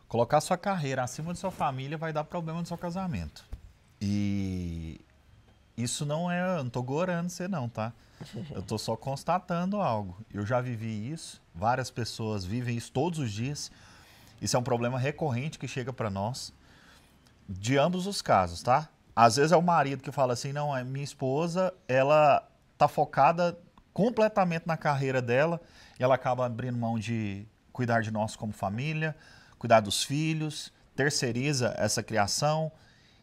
Colocar sua carreira acima de sua família vai dar problema no seu casamento. E isso não é, eu não tô gorando você não, tá? Eu tô só constatando algo. Eu já vivi isso, várias pessoas vivem isso todos os dias. Isso é um problema recorrente que chega para nós, de ambos os casos, tá? Às vezes é o marido que fala assim, não, a minha esposa, ela tá focada completamente na carreira dela e ela acaba abrindo mão de cuidar de nós como família, cuidar dos filhos, terceiriza essa criação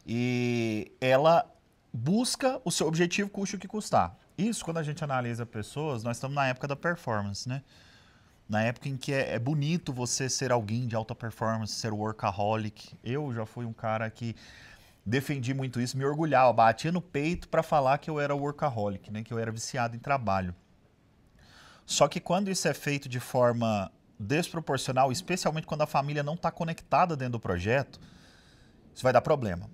e ela busca o seu objetivo, custe o que custar. Isso, quando a gente analisa pessoas, nós estamos na época da performance, né? Na época em que é bonito você ser alguém de alta performance, ser workaholic. Eu já fui um cara que defendi muito isso, me orgulhava, batia no peito para falar que eu era workaholic, né? Que eu era viciado em trabalho. Só que quando isso é feito de forma desproporcional, especialmente quando a família não está conectada dentro do projeto, isso vai dar problema.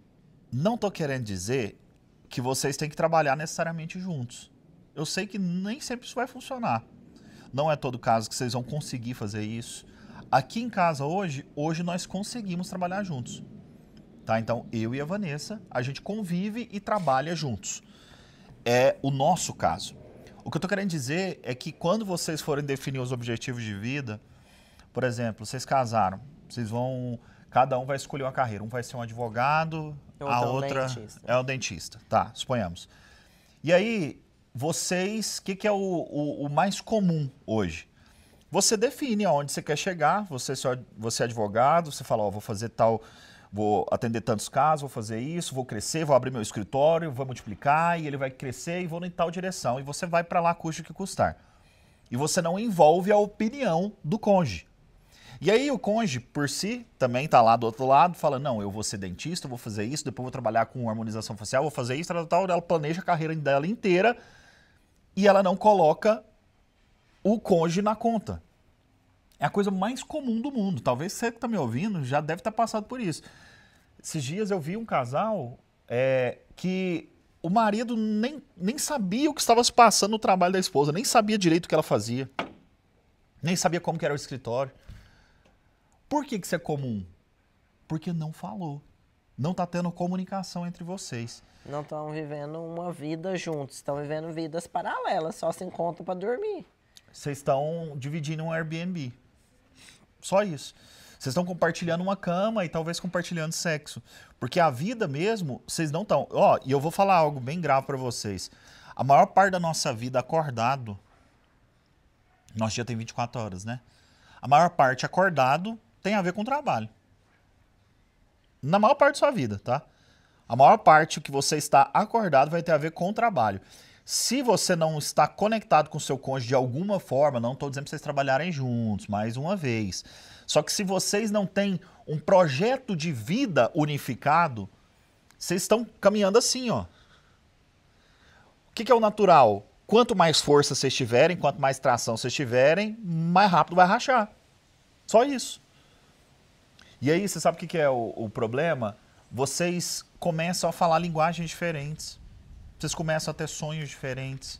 Não estou querendo dizer que vocês têm que trabalhar necessariamente juntos. Eu sei que nem sempre isso vai funcionar. Não é todo caso que vocês vão conseguir fazer isso. Aqui em casa hoje nós conseguimos trabalhar juntos. Tá? Então, eu e a Vanessa, a gente convive e trabalha juntos. É o nosso caso. O que eu tô querendo dizer é que quando vocês forem definir os objetivos de vida, por exemplo, vocês casaram, vocês vão, cada um vai escolher uma carreira. Um vai ser um advogado, a outra é o dentista. Tá, suponhamos. E aí, vocês, o que é o mais comum hoje? Você define aonde você quer chegar, você é advogado, você fala, ó, vou fazer tal, vou atender tantos casos, vou fazer isso, vou crescer, vou abrir meu escritório, vou multiplicar, e ele vai crescer e vou em tal direção. E você vai para lá, custe o que custar. E você não envolve a opinião do cônjuge. E aí o cônjuge, por si, também tá lá do outro lado, fala, não, eu vou ser dentista, vou fazer isso, depois vou trabalhar com harmonização facial, vou fazer isso, tal. Ela planeja a carreira dela inteira e ela não coloca o cônjuge na conta. É a coisa mais comum do mundo. Talvez você que está me ouvindo já deve estar passado por isso. Esses dias eu vi um casal que o marido nem sabia o que estava se passando no trabalho da esposa, nem sabia direito o que ela fazia, nem sabia como que era o escritório. Por que isso é comum? Porque não falou. Não está tendo comunicação entre vocês. Não estão vivendo uma vida juntos, estão vivendo vidas paralelas, só se encontram para dormir. Vocês estão dividindo um Airbnb. Só isso. Vocês estão compartilhando uma cama e talvez compartilhando sexo. Porque a vida mesmo, vocês não estão... Ó, e eu vou falar algo bem grave para vocês. A maior parte da nossa vida acordado... Nosso dia tem 24 horas, né? A maior parte acordado tem a ver com trabalho. Na maior parte da sua vida, tá? A maior parte que você está acordado vai ter a ver com o trabalho. Se você não está conectado com o seu cônjuge de alguma forma, não estou dizendo para vocês trabalharem juntos, mais uma vez. Só que se vocês não têm um projeto de vida unificado, vocês estão caminhando assim, ó. O que é o natural? Quanto mais força vocês tiverem, quanto mais tração vocês tiverem, mais rápido vai rachar. Só isso. E aí, você sabe o que é o problema? Vocês começam a falar linguagens diferentes. Vocês começam a ter sonhos diferentes.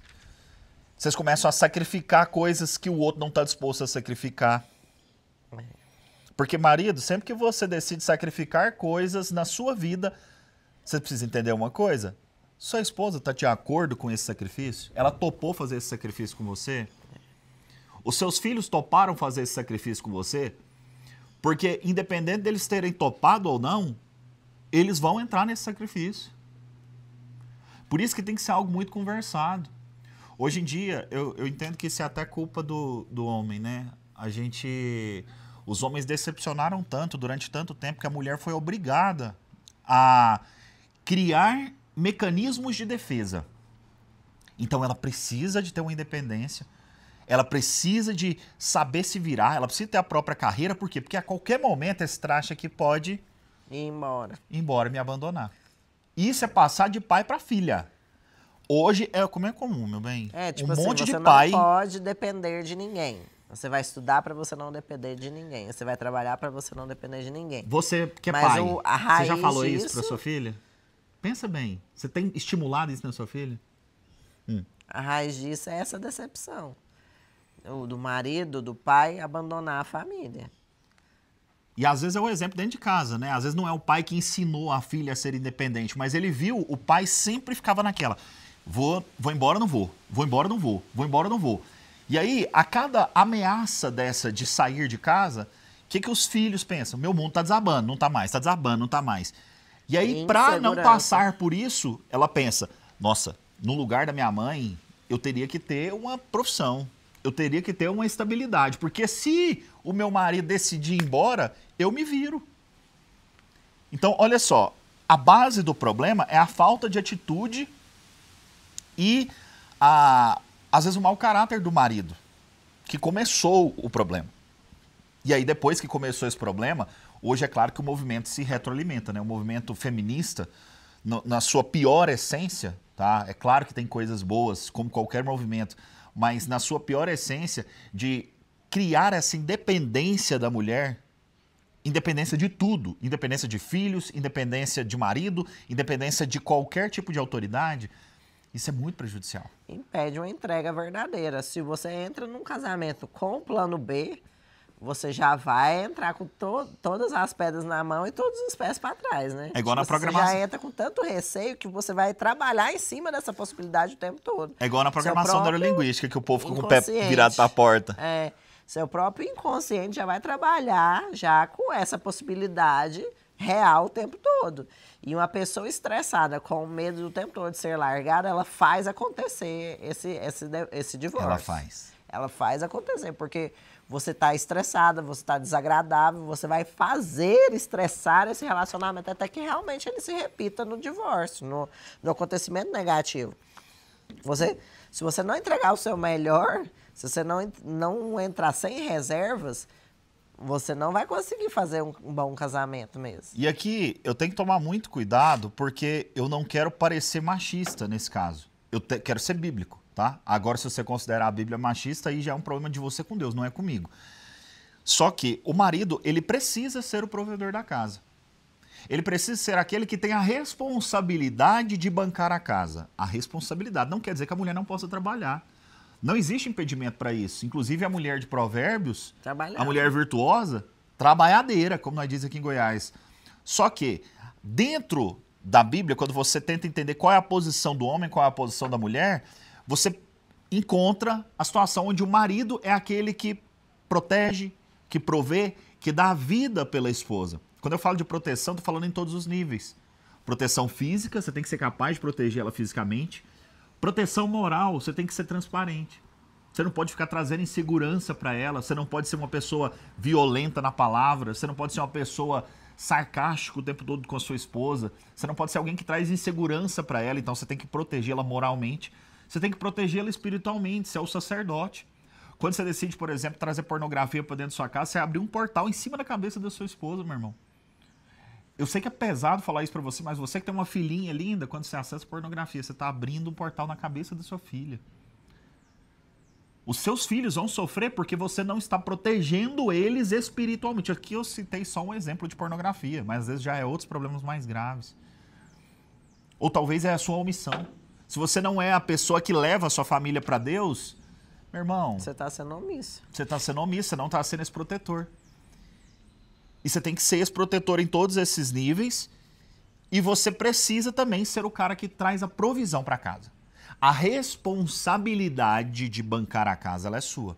Vocês começam a sacrificar coisas que o outro não está disposto a sacrificar. Porque, marido, sempre que você decide sacrificar coisas na sua vida, você precisa entender uma coisa. Sua esposa está de acordo com esse sacrifício? Ela topou fazer esse sacrifício com você? Os seus filhos toparam fazer esse sacrifício com você? Porque, independente deles terem topado ou não, eles vão entrar nesse sacrifício. Por isso que tem que ser algo muito conversado. Hoje em dia, eu entendo que isso é até culpa do homem, né? Os homens decepcionaram tanto durante tanto tempo que a mulher foi obrigada a criar mecanismos de defesa. Então ela precisa de ter uma independência, ela precisa de saber se virar, ela precisa ter a própria carreira, por quê? Porque a qualquer momento esse traste aqui pode Ir embora, me abandonar. Isso é passar de pai para filha. Hoje como é comum, meu bem. Tipo um assim, monte você de pai não pode depender de ninguém. Você vai estudar para você não depender de ninguém. Você vai trabalhar para você não depender de ninguém. Você que é Mas pai, a você raiz já falou isso disso- para sua filha? Pensa bem, você tem estimulado isso na sua filha? A raiz disso é essa decepção. Do marido, do pai, abandonar a família. E às vezes é o exemplo dentro de casa, né? Às vezes não é o pai que ensinou a filha a ser independente, mas ele viu, o pai sempre ficava naquela. Vou embora, não vou. Vou embora, não vou. Vou embora, não vou. E aí, a cada ameaça dessa de sair de casa, o que os filhos pensam? Meu mundo tá desabando, não tá mais, tá desabando, não tá mais. E aí, para não passar por isso, ela pensa, nossa, no lugar da minha mãe, eu teria que ter uma profissão, eu teria que ter uma estabilidade, porque se o meu marido decidir ir embora, eu me viro. Então, olha só, a base do problema é a falta de atitude e, às vezes, o mau caráter do marido, que começou o problema. E aí, depois que começou esse problema, hoje é claro que o movimento se retroalimenta, né? O movimento feminista, na sua pior essência, tá? É claro que tem coisas boas, como qualquer movimento, mas na sua pior essência, de criar essa independência da mulher, independência de tudo, independência de filhos, independência de marido, independência de qualquer tipo de autoridade, isso é muito prejudicial. Impede uma entrega verdadeira. Se você entra num casamento com o plano B, você já vai entrar com todas as pedras na mão e todos os pés para trás, né? É igual na programação. Você já entra com tanto receio que você vai trabalhar em cima dessa possibilidade o tempo todo. É igual na programação neurolinguística, que o povo fica com o pé virado para a porta. É, seu próprio inconsciente já vai trabalhar já com essa possibilidade real o tempo todo. E uma pessoa estressada, com medo o tempo todo de ser largada, ela faz acontecer esse divórcio. Ela faz. Ela faz acontecer, porque você está estressada, você está desagradável, você vai fazer estressar esse relacionamento até que realmente ele se repita no divórcio, no acontecimento negativo. Se você não entregar o seu melhor, se você não entrar sem reservas, você não vai conseguir fazer um bom casamento mesmo. E aqui eu tenho que tomar muito cuidado, porque eu não quero parecer machista nesse caso. Eu quero ser bíblico. Tá? Agora, se você considerar a Bíblia machista, aí já é um problema de você com Deus, não é comigo. Só que o marido, ele precisa ser o provedor da casa. Ele precisa ser aquele que tem a responsabilidade de bancar a casa. A responsabilidade não quer dizer que a mulher não possa trabalhar. Não existe impedimento para isso. Inclusive, a mulher de Provérbios, a mulher virtuosa, trabalhadeira, como nós dizemos aqui em Goiás. Só que, dentro da Bíblia, quando você tenta entender qual é a posição do homem, qual é a posição da mulher, você encontra a situação onde o marido é aquele que protege, que provê, que dá a vida pela esposa. Quando eu falo de proteção, estou falando em todos os níveis. Proteção física, você tem que ser capaz de proteger ela fisicamente. Proteção moral, você tem que ser transparente. Você não pode ficar trazendo insegurança para ela, você não pode ser uma pessoa violenta na palavra, você não pode ser uma pessoa sarcástica o tempo todo com a sua esposa, você não pode ser alguém que traz insegurança para ela, então você tem que protegê-la moralmente. Você tem que protegê-la espiritualmente, você é o sacerdote. Quando você decide, por exemplo, trazer pornografia para dentro da sua casa, você abre um portal em cima da cabeça da sua esposa, meu irmão. Eu sei que é pesado falar isso para você, mas você que tem uma filhinha linda, quando você acessa pornografia, você está abrindo um portal na cabeça da sua filha. Os seus filhos vão sofrer porque você não está protegendo eles espiritualmente. Aqui eu citei só um exemplo de pornografia, mas às vezes já é outros problemas mais graves. Ou talvez é a sua omissão. Se você não é a pessoa que leva a sua família para Deus, meu irmão... Você está sendo omisso. Você está sendo omisso, você não está sendo esse protetor. E você tem que ser esse protetor em todos esses níveis. E você precisa também ser o cara que traz a provisão para casa. A responsabilidade de bancar a casa, ela é sua.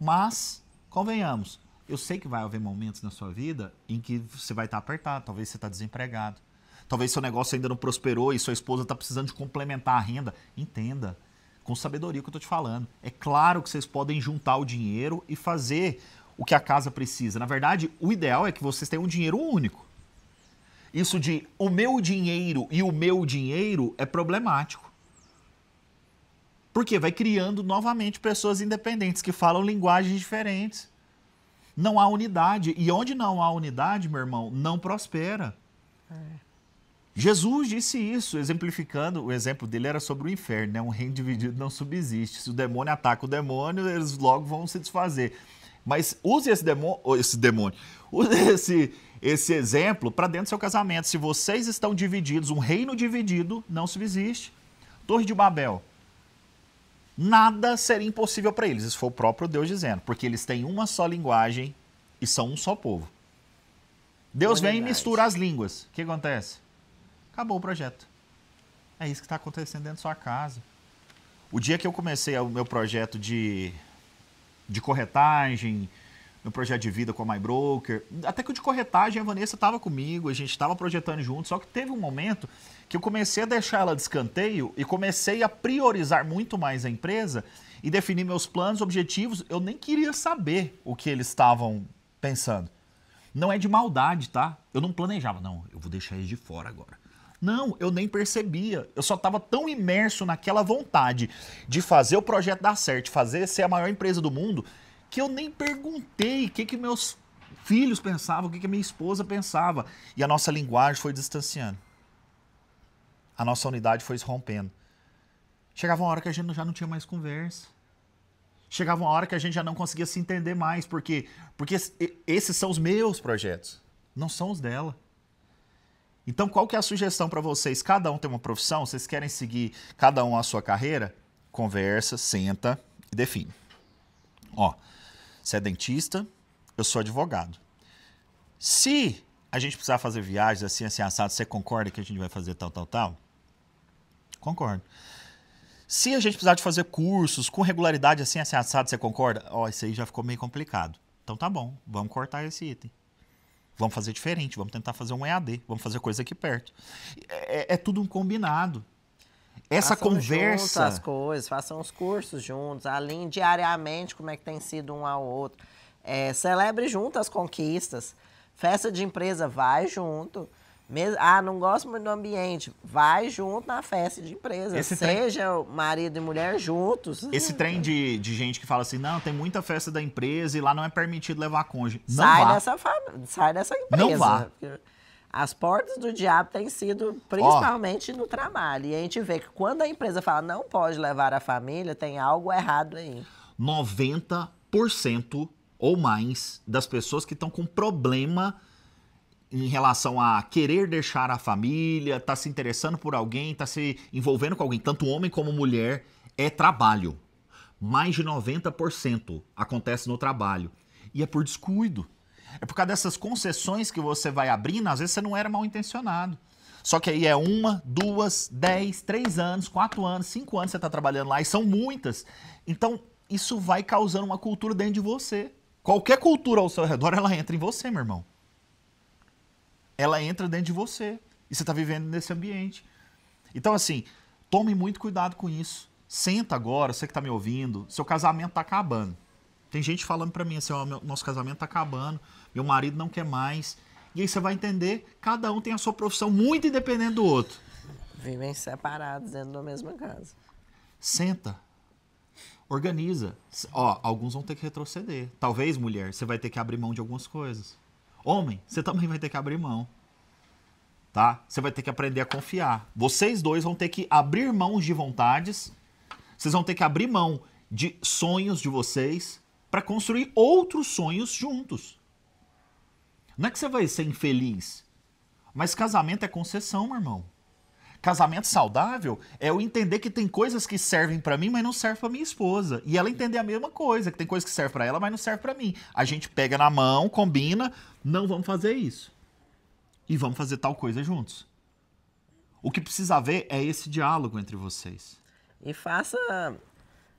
Mas, convenhamos, eu sei que vai haver momentos na sua vida em que você vai estar apertado, talvez você está desempregado. Talvez seu negócio ainda não prosperou e sua esposa está precisando de complementar a renda. Entenda, com sabedoria que eu estou te falando. É claro que vocês podem juntar o dinheiro e fazer o que a casa precisa. Na verdade, o ideal é que vocês tenham um dinheiro único. Isso de o meu dinheiro e o meu dinheiro é problemático. Porque vai criando novamente pessoas independentes que falam linguagens diferentes. Não há unidade. E onde não há unidade, meu irmão, não prospera. Jesus disse isso, exemplificando, o exemplo dele era sobre o inferno, né? Um reino dividido não subsiste. Se o demônio ataca o demônio, eles logo vão se desfazer. Mas use use esse exemplo para dentro do seu casamento. Se vocês estão divididos, um reino dividido não subsiste. Torre de Babel. Nada seria impossível para eles. Isso foi o próprio Deus dizendo, porque eles têm uma só linguagem e são um só povo. Deus vem e mistura as línguas. O que acontece? Acabou o projeto. É isso que está acontecendo dentro da sua casa. O dia que eu comecei o meu projeto de corretagem, meu projeto de vida com a MyBroker, até que o de corretagem a Vanessa estava comigo, a gente estava projetando junto, só que teve um momento que eu comecei a deixar ela de escanteio e comecei a priorizar muito mais a empresa e definir meus planos, objetivos. Eu nem queria saber o que eles estavam pensando. Não é de maldade, tá? Eu não planejava, não, eu vou deixar eles de fora agora. Não, eu nem percebia. Eu só estava tão imerso naquela vontade de fazer o projeto dar certo, fazer ser a maior empresa do mundo, que eu nem perguntei o que meus filhos pensavam, o que minha esposa pensava. E a nossa linguagem foi distanciando. A nossa unidade foi se rompendo. Chegava uma hora que a gente já não tinha mais conversa. Chegava uma hora que a gente já não conseguia se entender mais, porque esses são os meus projetos, não são os dela. Então, qual que é a sugestão para vocês? Cada um tem uma profissão, vocês querem seguir cada um a sua carreira? Conversa, senta e define. Ó, você é dentista, eu sou advogado. Se a gente precisar fazer viagens assim assado, você concorda que a gente vai fazer tal? Concordo. Se a gente precisar de fazer cursos com regularidade assim assado, você concorda? Ó, isso aí já ficou meio complicado. Então tá bom, vamos cortar esse item. Vamos fazer diferente, vamos tentar fazer um EAD, vamos fazer coisa aqui perto. É tudo um combinado. Essa façam conversa... juntos as coisas, façam os cursos juntos, alinhem diariamente como é que tem sido um ao outro. Celebre junto as conquistas. Festa de empresa, vai junto. Não gosto muito do ambiente, vai junto na festa de empresa. Seja marido e mulher juntos. Esse trem de gente que fala assim, não, tem muita festa da empresa e lá não é permitido levar cônjuge. Não vá. Sai dessa empresa. Não vá. As portas do diabo têm sido principalmente no trabalho. E a gente vê que quando a empresa fala não pode levar a família, tem algo errado aí. 90% ou mais das pessoas que estão com problema em relação a querer deixar a família, tá se interessando por alguém, tá se envolvendo com alguém, tanto homem como mulher, é trabalho. Mais de 90% acontece no trabalho. E é por descuido. É por causa dessas concessões que você vai abrindo, às vezes você não era mal intencionado. Só que aí é 1, 2, 10, 3 anos, 4 anos, 5 anos você tá trabalhando lá, e são muitas. Então, isso vai causando uma cultura dentro de você. Qualquer cultura ao seu redor, ela entra em você, meu irmão. Ela entra dentro de você. E você está vivendo nesse ambiente. Então, assim, tome muito cuidado com isso. Senta agora, você que está me ouvindo, seu casamento está acabando. Tem gente falando para mim assim, ó, nosso casamento está acabando, meu marido não quer mais. E aí você vai entender, cada um tem a sua profissão muito independente do outro. Vivem separados dentro da mesma casa. Senta. Organiza. Ó, alguns vão ter que retroceder. Talvez, mulher, você vai ter que abrir mão de algumas coisas. Homem, você também vai ter que abrir mão, tá? Você vai ter que aprender a confiar. Vocês dois vão ter que abrir mão de vontades, vocês vão ter que abrir mão de sonhos de vocês para construir outros sonhos juntos. Não é que você vai ser infeliz, mas casamento é concessão, meu irmão. Casamento saudável é eu entender que tem coisas que servem pra mim, mas não servem pra minha esposa. E ela entender a mesma coisa, que tem coisas que servem pra ela, mas não servem pra mim. A gente pega na mão, combina, não vamos fazer isso. E vamos fazer tal coisa juntos. O que precisa haver é esse diálogo entre vocês. E faça,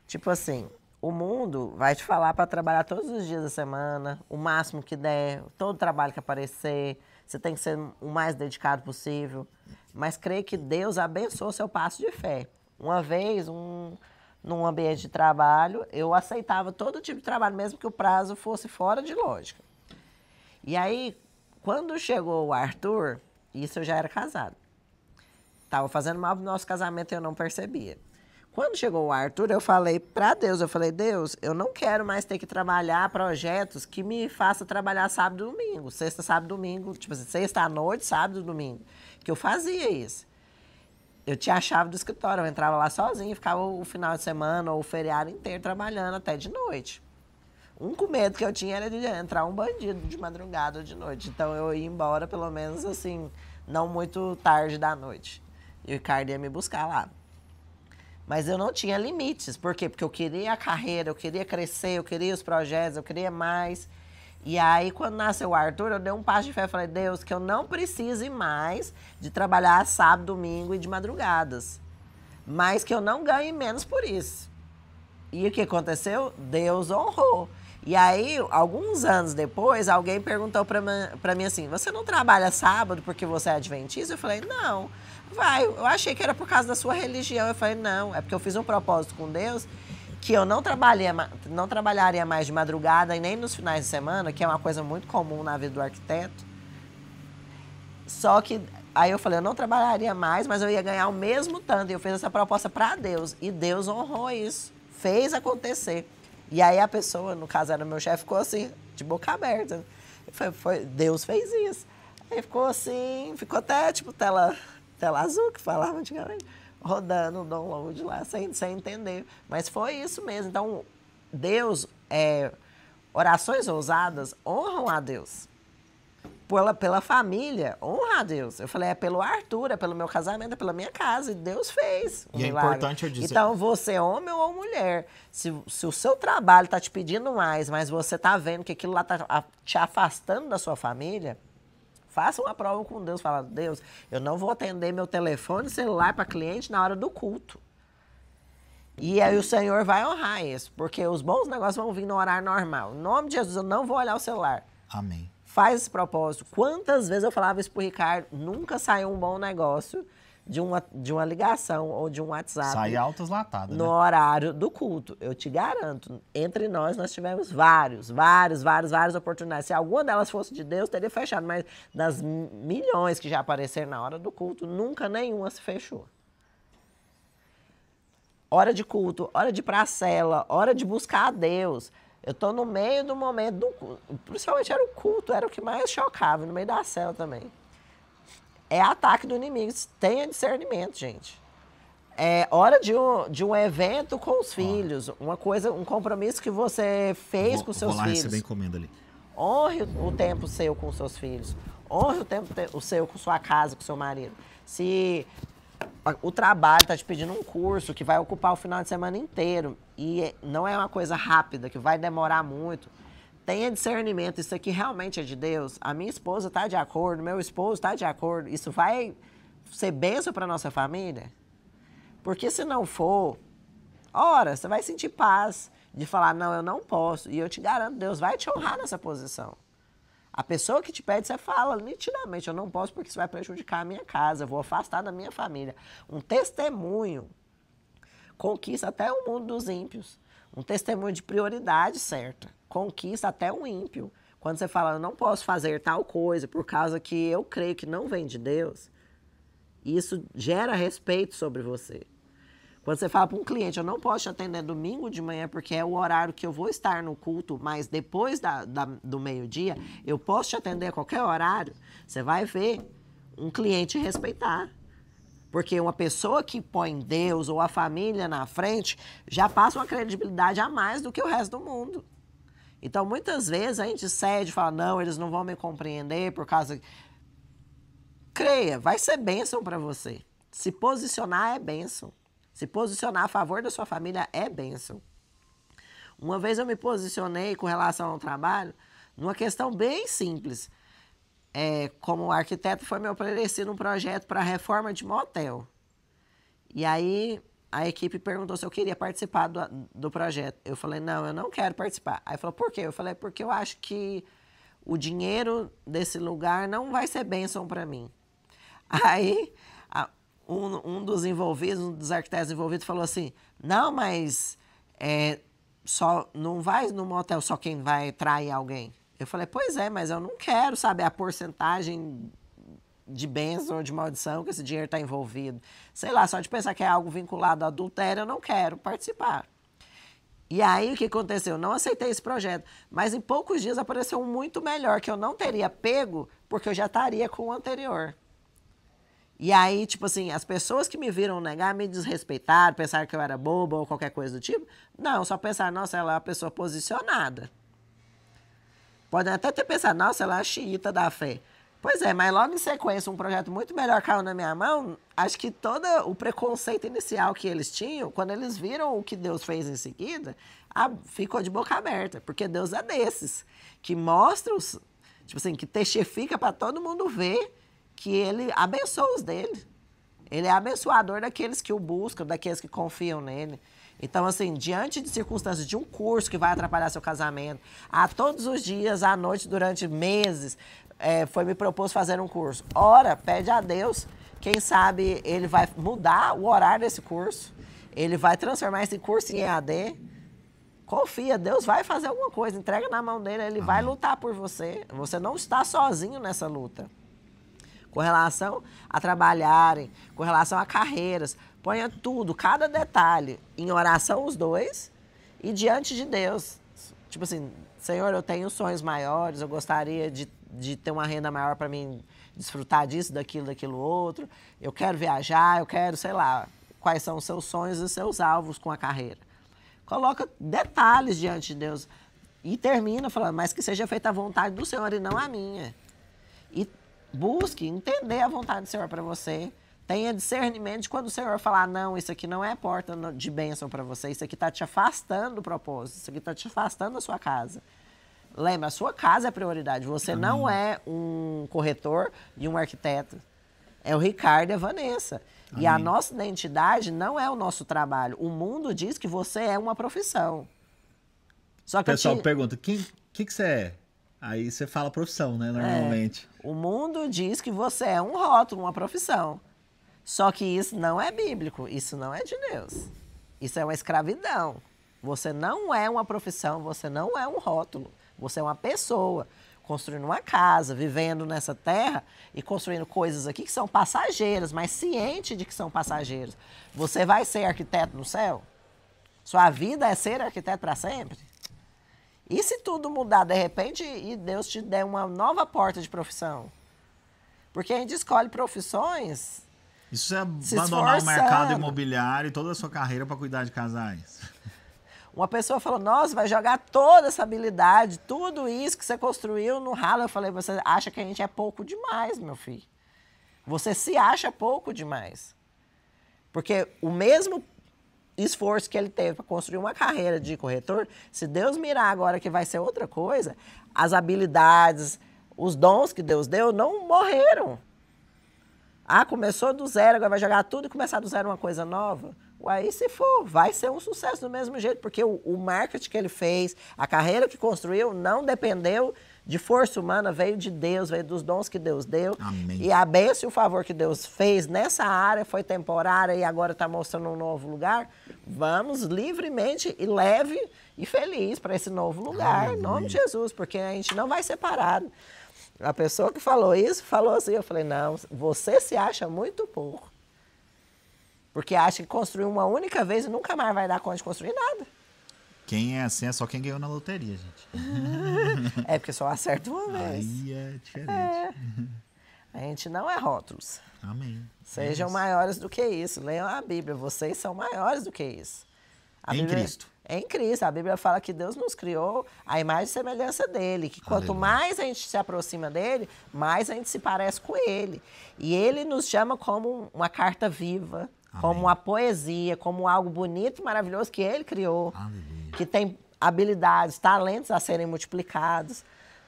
tipo assim, o mundo vai te falar pra trabalhar todos os dias da semana, o máximo que der, todo trabalho que aparecer, você tem que ser o mais dedicado possível. Mas creio que Deus abençoou seu passo de fé. Uma vez, num ambiente de trabalho, eu aceitava todo tipo de trabalho, mesmo que o prazo fosse fora de lógica. E aí, quando chegou o Arthur, isso eu já era casado. Tava fazendo mal pro nosso casamento e eu não percebia. Quando chegou o Arthur, eu falei pra Deus, Deus, eu não quero mais ter que trabalhar projetos que me façam trabalhar sábado e domingo. Sexta, sábado e domingo, tipo assim, sexta à noite, sábado e domingo. Que eu fazia isso. Eu tinha a chave do escritório, eu entrava lá sozinho, ficava o final de semana ou o feriado inteiro trabalhando até de noite. O único medo que eu tinha era de entrar um bandido de madrugada ou de noite. Então eu ia embora pelo menos assim, não muito tarde da noite. E o Ricardo ia me buscar lá. Mas eu não tinha limites. Por quê? Porque eu queria a carreira, eu queria crescer, eu queria os projetos, eu queria mais. E aí, quando nasceu o Arthur, eu dei um passo de fé. Falei, Deus, que eu não precise mais de trabalhar sábado, domingo e de madrugadas. Mas que eu não ganhe menos por isso. E o que aconteceu? Deus honrou. E aí, alguns anos depois, alguém perguntou pra mim assim, você não trabalha sábado porque você é adventista? Eu falei, não. Eu achei que era por causa da sua religião. Eu falei, não, é porque eu fiz um propósito com Deus que eu não trabalharia mais de madrugada e nem nos finais de semana, que é uma coisa muito comum na vida do arquiteto. Só que aí eu falei, eu não trabalharia mais, mas eu ia ganhar o mesmo tanto. E eu fiz essa proposta para Deus. E Deus honrou isso. Fez acontecer. E aí a pessoa, no caso era meu chefe, ficou assim, de boca aberta. Deus fez isso. Aí ficou assim, ficou até tipo tela azul, que falava antigamente, rodando o download lá, sem entender. Mas foi isso mesmo. Então, Deus, orações ousadas honram a Deus. Pela família, honra a Deus. Eu falei, é pelo Arthur, é pelo meu casamento, é pela minha casa. E Deus fez um milagre. É importante eu dizer... Então, você, homem ou mulher, se o seu trabalho está te pedindo mais, mas você está vendo que aquilo lá está te afastando da sua família, faça uma prova com Deus. Fala, Deus, eu não vou atender meu telefone celular para cliente na hora do culto. E aí o Senhor vai honrar isso, porque os bons negócios vão vir no horário normal. Em nome de Jesus, eu não vou olhar o celular. Amém. Faz esse propósito. Quantas vezes eu falava isso pro Ricardo, nunca saiu um bom negócio de uma ligação ou de um WhatsApp. Sai altas latadas, no né? horário do culto. Eu te garanto, entre nós tivemos várias oportunidades. Se alguma delas fosse de Deus, teria fechado. Mas das milhões que já apareceram na hora do culto, nunca nenhuma se fechou. Hora de culto, hora de ir pra cela, hora de buscar a Deus. Eu tô no meio do momento do culto. Principalmente era o culto, era o que mais chocava, no meio da cela também. É ataque do inimigo. Tenha discernimento, gente. É hora de um evento com os filhos. Um compromisso que você fez com seus filhos. Vou lá receber encomenda ali. Honre o tempo seu com seus filhos. Honre o seu com sua casa, com seu marido. Se o trabalho está te pedindo um curso que vai ocupar o final de semana inteiro e não é uma coisa rápida, que vai demorar muito, tenha discernimento. Isso aqui realmente é de Deus? A minha esposa está de acordo, meu esposo está de acordo. Isso vai ser bênção para nossa família? Porque se não for, você vai sentir paz de falar, não, eu não posso. E eu te garanto, Deus vai te honrar nessa posição. A pessoa que te pede, você fala nitidamente, eu não posso porque isso vai prejudicar a minha casa, eu vou afastar da minha família. Um testemunho conquista até o mundo dos ímpios. Um testemunho de prioridade certa conquista até um ímpio. Quando você fala, eu não posso fazer tal coisa por causa que eu creio que não vem de Deus, isso gera respeito sobre você. Quando você fala para um cliente, eu não posso te atender domingo de manhã porque é o horário que eu vou estar no culto, mas depois do meio-dia, eu posso te atender a qualquer horário, você vai ver um cliente respeitar. Porque uma pessoa que põe Deus ou a família na frente já passa uma credibilidade a mais do que o resto do mundo. Então, muitas vezes a gente cede e fala, não, eles não vão me compreender por causa... Creia, vai ser bênção para você. Se posicionar é bênção. Se posicionar a favor da sua família é bênção. Uma vez eu me posicionei com relação ao trabalho numa questão bem simples. Como arquiteto, foi me oferecido um projeto para reforma de motel. E aí a equipe perguntou se eu queria participar do projeto. Eu falei, não, eu não quero participar. Aí falou, por quê? Eu falei, porque eu acho que o dinheiro desse lugar não vai ser bênção para mim. Aí... Um dos envolvidos, um dos arquitetos envolvidos falou assim, não, mas não vai no motel só quem vai trair alguém. Eu falei, pois é, mas eu não quero saber a porcentagem de bênção ou de maldição que esse dinheiro está envolvido. Sei lá, só de pensar que é algo vinculado ao adultério, eu não quero participar. E aí, o que aconteceu? Eu não aceitei esse projeto, mas em poucos dias apareceu um muito melhor, que eu não teria pego, porque eu já estaria com o anterior. E aí, tipo assim, as pessoas que me viram negar me desrespeitaram, pensaram que eu era boba ou qualquer coisa do tipo. Não, só pensaram, nossa, ela é uma pessoa posicionada. Podem até ter pensado, nossa, ela é a xiita da fé. Pois é, mas logo em sequência, um projeto muito melhor caiu na minha mão. Acho que todo o preconceito inicial que eles tinham, quando eles viram o que Deus fez em seguida, ficou de boca aberta. Porque Deus é desses, que mostra, tipo assim, que testifica para todo mundo ver que ele abençoa os dele. Ele é abençoador daqueles que o buscam, daqueles que confiam nele. Então, assim, diante de circunstâncias de um curso que vai atrapalhar seu casamento, todos os dias, à noite, durante meses, foi me proposto fazer um curso. Ora, pede a Deus, quem sabe ele vai mudar o horário desse curso, ele vai transformar esse curso em EAD. Confia, Deus vai fazer alguma coisa, entrega na mão dele, ele vai lutar por você. Você não está sozinho nessa luta. Com relação a trabalharem, com relação a carreiras, ponha tudo, cada detalhe, em oração os dois e diante de Deus. Tipo assim, Senhor, eu tenho sonhos maiores, eu gostaria de ter uma renda maior para mim desfrutar disso, daquilo outro. Eu quero viajar, eu quero, sei lá, quais são os seus sonhos e os seus alvos com a carreira. Coloca detalhes diante de Deus e termina falando, mas que seja feita a vontade do Senhor e não a minha. E busque entender a vontade do Senhor para você. Tenha discernimento de quando o Senhor falar, não, isso aqui não é porta de bênção para você, isso aqui está te afastando do propósito, isso aqui está te afastando da sua casa. Lembra, a sua casa é prioridade. Você não é um corretor e um arquiteto. É o Ricardo e a Vanessa. E a nossa identidade não é o nosso trabalho. O mundo diz que você é uma profissão. Só que o pessoal pergunta, o que você é? Aí você fala profissão, né, normalmente. O mundo diz que você é um rótulo, uma profissão. Só que isso não é bíblico, isso não é de Deus. Isso é uma escravidão. Você não é uma profissão, você não é um rótulo. Você é uma pessoa construindo uma casa, vivendo nessa terra e construindo coisas aqui que são passageiras, mas ciente de que são passageiras. Você vai ser arquiteto no céu? Sua vida é ser arquiteto para sempre? E se tudo mudar de repente e Deus te der uma nova porta de profissão? Porque a gente escolhe profissões... Isso é abandonar o mercado imobiliário e toda a sua carreira para cuidar de casais. Uma pessoa falou, nossa, vai jogar toda essa habilidade, tudo isso que você construiu no ralo. Eu falei, você acha que a gente é pouco demais, meu filho. Você se acha pouco demais. Porque o mesmo esforço que ele teve para construir uma carreira de corretor, se Deus mirar agora que vai ser outra coisa, as habilidades, os dons que Deus deu não morreram. Começou do zero, agora vai jogar tudo e começar do zero uma coisa nova. Aí se for, vai ser um sucesso do mesmo jeito, porque o marketing que ele fez, a carreira que construiu, não dependeu de força humana, veio de Deus, veio dos dons que Deus deu. Amém. E a bênção e o favor que Deus fez nessa área foi temporária e agora está mostrando um novo lugar. Vamos livremente e leve e feliz para esse novo lugar, em nome de Jesus, porque a gente não vai ser parado. A pessoa que falou isso, falou assim, eu falei, não, você se acha muito pouco. Porque acha que construiu uma única vez e nunca mais vai dar conta de construir nada. Quem é assim é só quem ganhou na loteria, gente. É porque só acerta uma vez. Aí é diferente. A gente não é rótulos. Amém. Sejam maiores do que isso. Leiam a Bíblia. Vocês são maiores do que isso. Em Cristo. É em Cristo. A Bíblia fala que Deus nos criou a imagem e semelhança dele. Que quanto mais a gente se aproxima dele, mais a gente se parece com ele. E ele nos chama como uma carta viva, como uma poesia, como algo bonito e maravilhoso que ele criou. Aleluia. Que tem habilidades, talentos a serem multiplicados.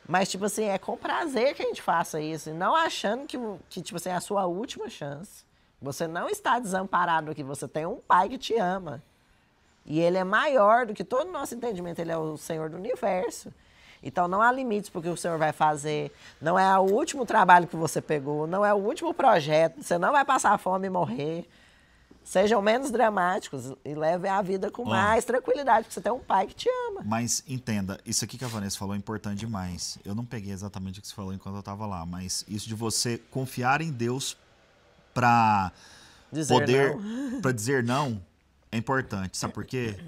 Mas, tipo assim, é com prazer que a gente faça isso. E não achando que tipo assim, é a sua última chance. Você não está desamparado aqui. Você tem um pai que te ama. E ele é maior do que todo o nosso entendimento. Ele é o Senhor do universo. Então, não há limites para o que o Senhor vai fazer. Não é o último trabalho que você pegou. Não é o último projeto. Você não vai passar fome e morrer. Sejam menos dramáticos e levem a vida com mais tranquilidade, porque você tem um pai que te ama. Mas entenda, isso aqui que a Vanessa falou é importante demais. Eu não peguei exatamente o que você falou enquanto eu estava lá, mas isso de você confiar em Deus para dizer não é importante. Sabe por quê?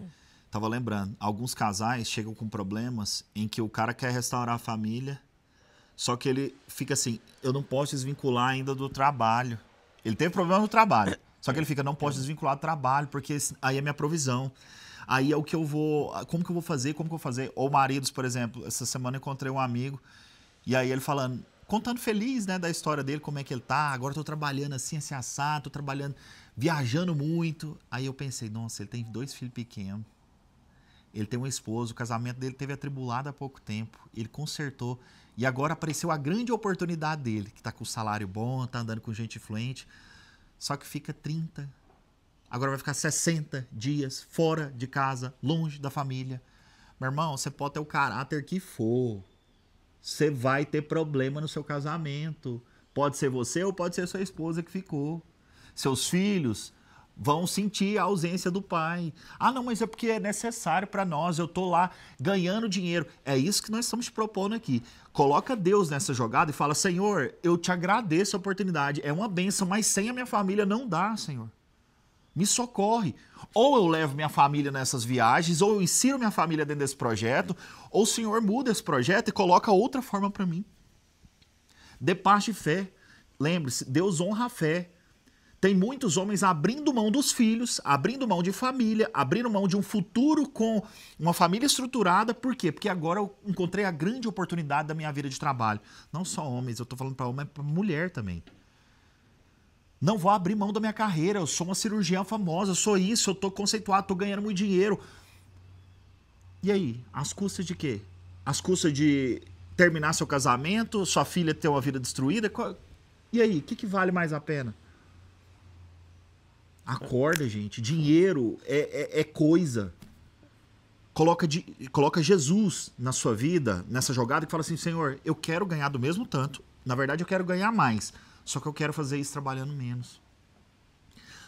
Tava lembrando, alguns casais chegam com problemas em que o cara quer restaurar a família, só que ele fica assim, eu não posso desvincular ainda do trabalho. Ele teve problema no trabalho. Só que ele fica, não posso desvincular do trabalho, porque aí é minha provisão. Aí é o que eu vou... Como que eu vou fazer? Ou maridos, por exemplo. Essa semana eu encontrei um amigo, e aí ele falando, contando feliz, né, da história dele, como é que ele tá. Agora eu tô trabalhando assim assado, tô trabalhando, viajando muito. Aí eu pensei, nossa, ele tem 2 filhos pequenos. Ele tem uma esposa, o casamento dele teve atribulado há pouco tempo. Ele consertou. E agora apareceu a grande oportunidade dele, que tá com salário bom, tá andando com gente influente. Só que fica 30. Agora vai ficar 60 dias fora de casa, longe da família. Meu irmão, você pode ter o caráter que for. Você vai ter problema no seu casamento. Pode ser você ou pode ser sua esposa que ficou. Seus filhos vão sentir a ausência do pai. Ah, não, mas é porque é necessário para nós. Eu tô lá ganhando dinheiro. É isso que nós estamos te propondo aqui. Coloca Deus nessa jogada e fala, Senhor, eu te agradeço a oportunidade. É uma bênção, mas sem a minha família não dá, Senhor. Me socorre. Ou eu levo minha família nessas viagens, ou eu insiro minha família dentro desse projeto, ou o Senhor muda esse projeto e coloca outra forma para mim. Dê parte de fé. Lembre-se, Deus honra a fé. Tem muitos homens abrindo mão dos filhos, abrindo mão de família, abrindo mão de um futuro com uma família estruturada. Por quê? Porque agora eu encontrei a grande oportunidade da minha vida de trabalho. Não só homens, eu estou falando para homem, mas para mulher também. Não vou abrir mão da minha carreira, eu sou uma cirurgiã famosa, eu sou isso, eu estou conceituado, estou ganhando muito dinheiro. E aí, às custas de quê? Às custas de terminar seu casamento, sua filha ter uma vida destruída? E aí, o que vale mais a pena? Acorda, gente. Dinheiro é coisa. Coloca Jesus na sua vida, nessa jogada, que fala assim, Senhor, eu quero ganhar do mesmo tanto. Na verdade, eu quero ganhar mais. Só que eu quero fazer isso trabalhando menos.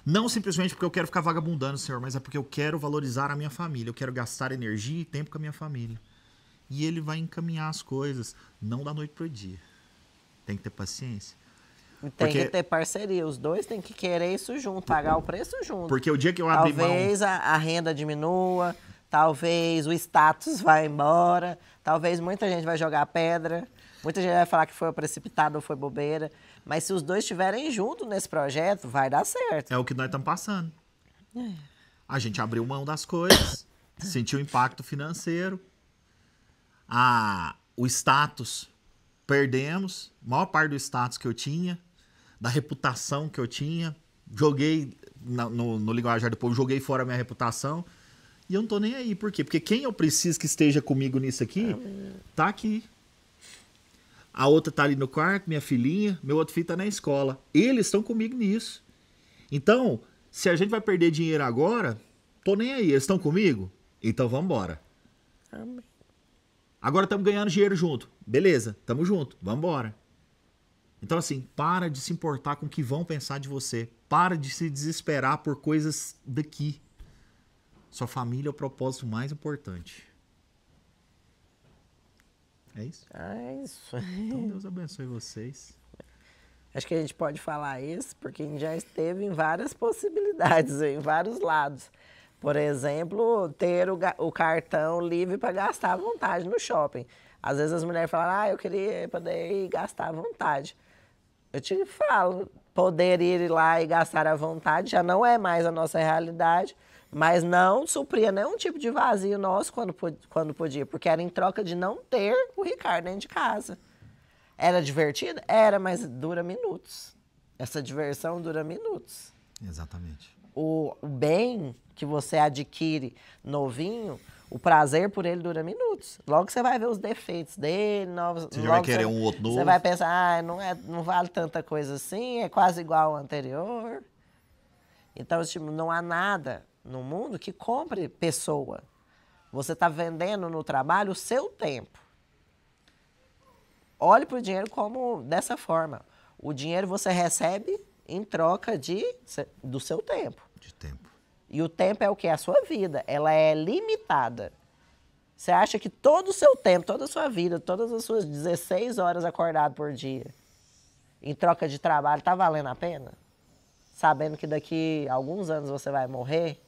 Não simplesmente porque eu quero ficar vagabundando, Senhor, mas é porque eu quero valorizar a minha família. Eu quero gastar energia e tempo com a minha família. E ele vai encaminhar as coisas, não da noite pro dia. Tem que ter paciência. Tem que ter parceria, os dois têm que querer isso junto, pagar o preço junto. Porque o dia que eu abrir mão... Talvez a renda diminua, talvez o status vá embora, talvez muita gente vai jogar pedra, muita gente vai falar que foi precipitado ou foi bobeira, mas se os dois estiverem juntos nesse projeto, vai dar certo. É o que nós estamos passando. A gente abriu mão das coisas, sentiu o impacto financeiro, o status, perdemos, a maior parte do status que eu tinha, da reputação que eu tinha, joguei, no linguajar do povo, joguei fora a minha reputação, e eu não tô nem aí. Por quê? Porque quem eu preciso que esteja comigo nisso aqui, tá aqui. A outra tá ali no quarto, minha filhinha, meu outro filho tá na escola. Eles estão comigo nisso. Então, se a gente vai perder dinheiro agora, tô nem aí. Eles estão comigo? Então vamos embora. Amém. Agora estamos ganhando dinheiro junto. Beleza, tamo junto, vamos embora. Então, assim, para de se importar com o que vão pensar de você. Para de se desesperar por coisas daqui. Sua família é o propósito mais importante. É isso? É isso. Então, Deus abençoe vocês. Acho que a gente pode falar isso porque a gente já esteve em várias possibilidades, em vários lados. Por exemplo, ter o cartão livre para gastar à vontade no shopping. Às vezes as mulheres falam, eu queria poder ir gastar à vontade. Eu te falo, poder ir lá e gastar à vontade já não é mais a nossa realidade, mas não supria nenhum tipo de vazio nosso quando podia, porque era em troca de não ter o Ricardo dentro de casa. Era divertido? Era, mas dura minutos. Essa diversão dura minutos. Exatamente. O bem que você adquire novinho, o prazer por ele dura minutos. Logo você vai ver os defeitos dele, você já vai querer um outro novo. Você vai pensar, não vale tanta coisa assim, é quase igual ao anterior. Então, tipo, não há nada no mundo que compre pessoa. Você está vendendo no trabalho o seu tempo. Olhe para o dinheiro como dessa forma. O dinheiro você recebe em troca do seu tempo. De tempo. E o tempo é o quê? A sua vida. Ela é limitada. Você acha que todo o seu tempo, toda a sua vida, todas as suas 16 horas acordado por dia, em troca de trabalho, está valendo a pena? Sabendo que daqui a alguns anos você vai morrer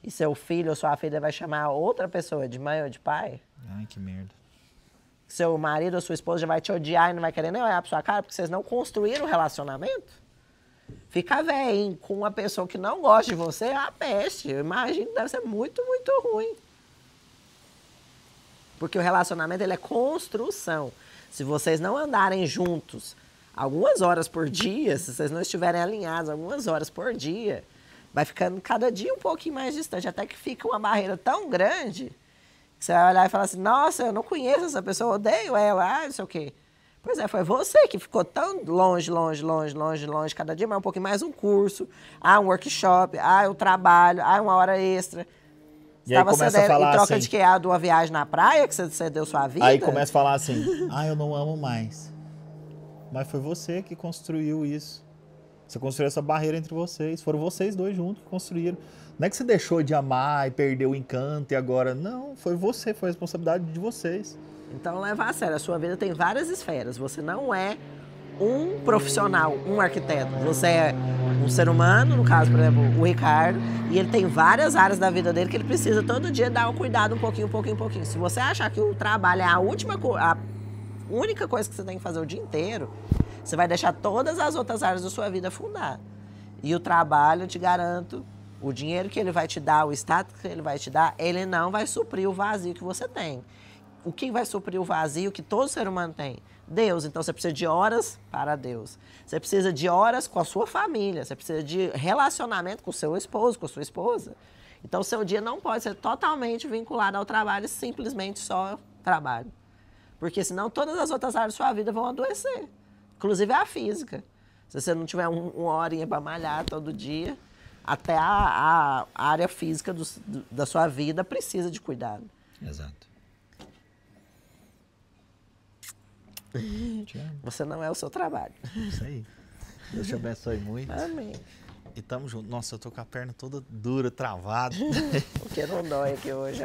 e seu filho ou sua filha vai chamar outra pessoa de mãe ou de pai? Ai, que merda. Seu marido ou sua esposa já vai te odiar e não vai querer nem olhar para sua cara porque vocês não construíram um relacionamento? Ficar velho com uma pessoa que não gosta de você é uma peste. Eu imagino que deve ser muito, muito ruim. Porque o relacionamento ele é construção. Se vocês não andarem juntos algumas horas por dia, se vocês não estiverem alinhados algumas horas por dia, vai ficando cada dia um pouquinho mais distante, até que fica uma barreira tão grande que você vai olhar e falar assim, nossa, eu não conheço essa pessoa, odeio ela, não sei o quê. Pois é, foi você que ficou tão longe, cada dia mais um pouquinho mais um curso, um workshop, um trabalho, uma hora extra. E aí começa a falar em troca assim, de quê? De uma viagem na praia que você deu sua vida? Aí começa a falar assim, eu não amo mais. Mas foi você que construiu isso. Você construiu essa barreira entre vocês. Foram vocês dois juntos que construíram. Não é que você deixou de amar e perdeu o encanto e agora... Não, foi você, foi a responsabilidade de vocês. Então leva a sério, a sua vida tem várias esferas. Você não é um profissional, um arquiteto. Você é um ser humano, no caso, por exemplo, o Ricardo, e ele tem várias áreas da vida dele que ele precisa todo dia dar um cuidado um pouquinho. Se você achar que o trabalho é a única coisa que você tem que fazer o dia inteiro, você vai deixar todas as outras áreas da sua vida afundar. E o trabalho, eu te garanto, o dinheiro que ele vai te dar, o status que ele vai te dar, ele não vai suprir o vazio que você tem. O que vai suprir o vazio que todo ser humano tem? Deus. Então você precisa de horas para Deus. Você precisa de horas com a sua família. Você precisa de relacionamento com o seu esposo, com a sua esposa. Então o seu dia não pode ser totalmente vinculado ao trabalho, simplesmente só trabalho. Porque senão todas as outras áreas da sua vida vão adoecer. Inclusive a física. Se você não tiver uma horinha para malhar todo dia, até a área física da sua vida precisa de cuidado. Exato. Você não é o seu trabalho. Isso aí. Deus te abençoe muito. Amém. E tamo junto. Nossa, eu tô com a perna toda dura, travada. Porque não dói aqui hoje,